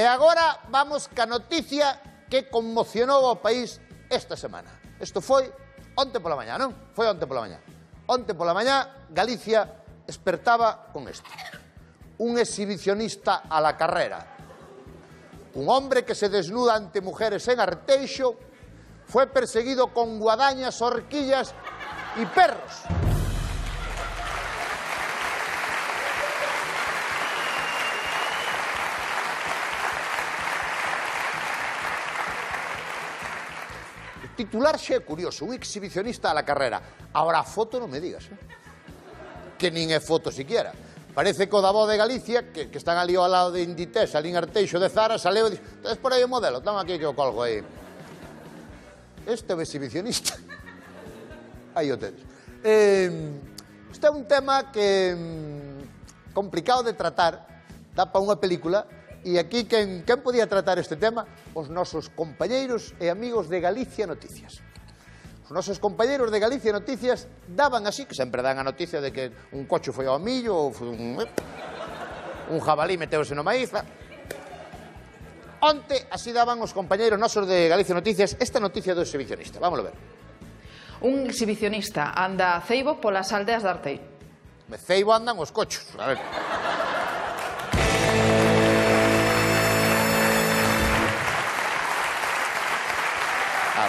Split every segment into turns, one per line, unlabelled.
E agora vamos ca noticia que conmocionou ao país esta semana. Isto foi onte pola mañá, non? Foi onte pola mañá. Onte pola mañá, Galicia espertaba con isto. Un exhibicionista a la carrera. Un hombre que se desnuda ante mujeres en Arteixo fue perseguido con guadañas, horquillas y perros. O titular xe é curioso, un exhibicionista a la carrera. Ahora a foto non me digas, que nin é foto siquiera. Parece que o da voz de Galicia, que están ali ao lado de Inditex, ali en Arteixo de Zara, saleu e dixe, "Tes por aí o modelo, toma aquí que o colgo aí." Este é o exhibicionista. Aí o tedes. Este é un tema que complicado de tratar, dá para unha película, e aquí quen podía tratar este tema? Os nosos compañeiros e amigos de Galicia Noticias. Os nosos compañeiros de Galicia Noticias daban así, que sempre dan a noticia de que un coche foi ao millo, ou un jabalí meteuse no maíz. Onte así daban os compañeiros nosos de Galicia Noticias esta noticia do exhibicionista. Vámoslo ver.
Un exhibicionista anda a ceibo polas aldeas de Arteixo.
Me ceibo andan os cochos, a ver.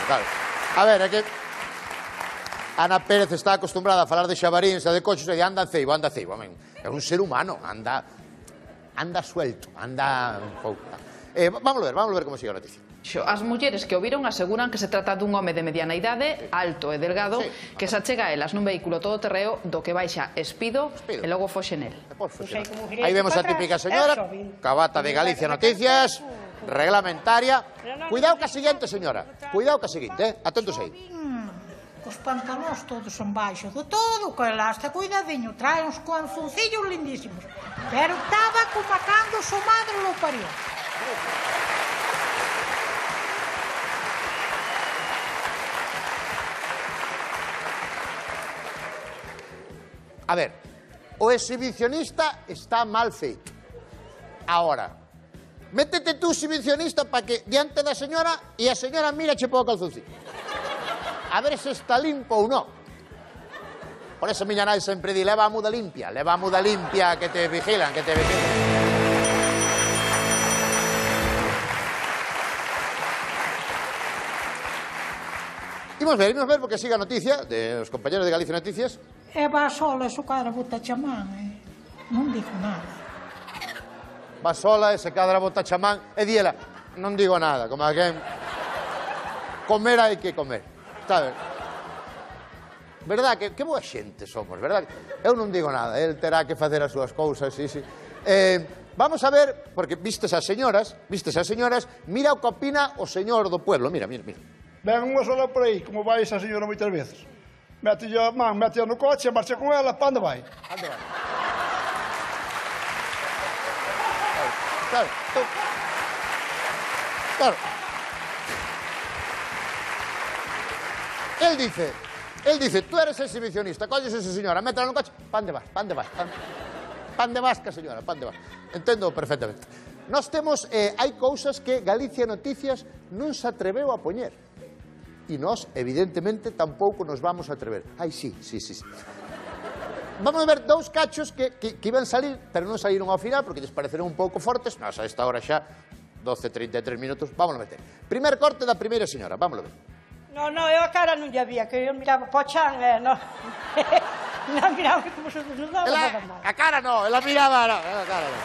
Claro. A ver, é que Ana Pérez está acostumbrada a falar de xabaríns e de coches e anda ceibo, anda ceibo. É un ser humano, anda suelto, anda un pouco. Vámoslo ver como sigue a noticia.
As mulleres que o viron aseguran que se trata dun home de mediana idade, alto e delgado, que se achega a elas nun vehículo todoterreo do que baixa espido e logo foxe nel.
Aí vemos a típica señora, cabata de Galicia Noticias, reglamentaria. Cuidado ca seguinte, señora. Cuidado ca seguinte, atentos aí.
Os pantalóns todos son baixo do todo, co elástico cuidadiño, trae uns calzoncillos lindísimos. Pero estaba como cando su madre lo parió.
A ver, o exhibicionista está mal feito. Ahora, métete tú exhibicionista para que diante da señora e a señora mirache po calzoncillo. A ver se está limpo ou non. Por eso miña nai sempre di, leva a muda limpia, que te vigilan, que te vigilan. Imos ver, porque siga a noticia dos compañeros de Galicia Noticias.
E va sola e su cara bota chamán, non digo nada.
Va sola e se cadra bota chamán e diela, non digo nada, como a quen comer hai que comer. Está ben? Verdad, que boa xente somos, verdad? Eu non digo nada, el terá que facer as súas cousas, sí. Vamos a ver, porque vistes as señoras, mira o que opina o señor do pueblo, mira.
Ven unha sola por aí, como vai esa señora moitas veces. Mete no coche, marcha con ela, pa onde vai?
Onde vai? Claro. Él dice, tú eres exhibicionista, colles esa señora, métela no coche, pa onde vas? Pa onde vas, ca señora, pa onde vas? Entendo perfectamente. Nós temos, hai cousas que Galicia Noticias non se atreveu a poñer. E nós, evidentemente, tampouco nos vamos a atrever. Ai, sí. Vamos a ver dous cachos que iban salir, pero non saíron ao final, porque lles pareceron un pouco fortes. Nós, a esta hora xa, 12:33 minutos, vámonos a meter. Primer corte da primeira señora, vámonos a ver.
No, eu a cara non lle vía, que eu miraba po chan, non miraba como se desnudaba nada máis.
A cara non, ela miraba, a cara non.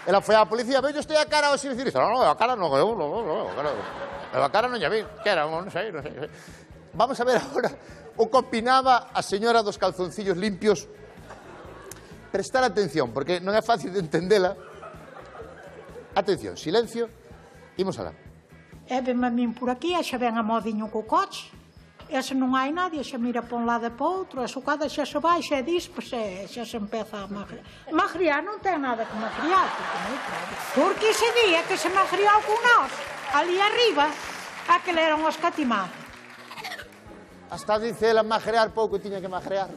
Ela foi á policía, veo usted a cara ao exhibicionista. No, a cara non, a cara non lle vi, que era, non sei. Vamos a ver agora o que opinaba a señora dos calzoncillos limpios. Prestar atención, porque non é fácil de entendela. Atención, silencio, imos alá.
E ven a min por aquí, e xa ven a modiño co coche. E se non hai nadie, xa mira por un lado e por outro, a sucada xa se vai, xa dispe, xa se empeza a magriar. Magriar non ten nada que magriar, porque ese día que se magriou con nós, ali arriba, aquel era un escatimado.
Hasta dice ela magrear pouco tiña que magrear.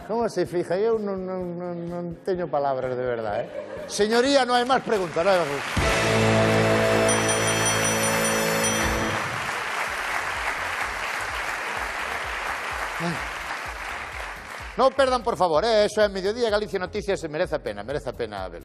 Como se fija? Eu non teño palabras de verdade, Señoría, non hai máis preguntas, non hai máis preguntas. Non perdan, por favor, eso é Mediodía Galicia Noticias e merece a pena verlo.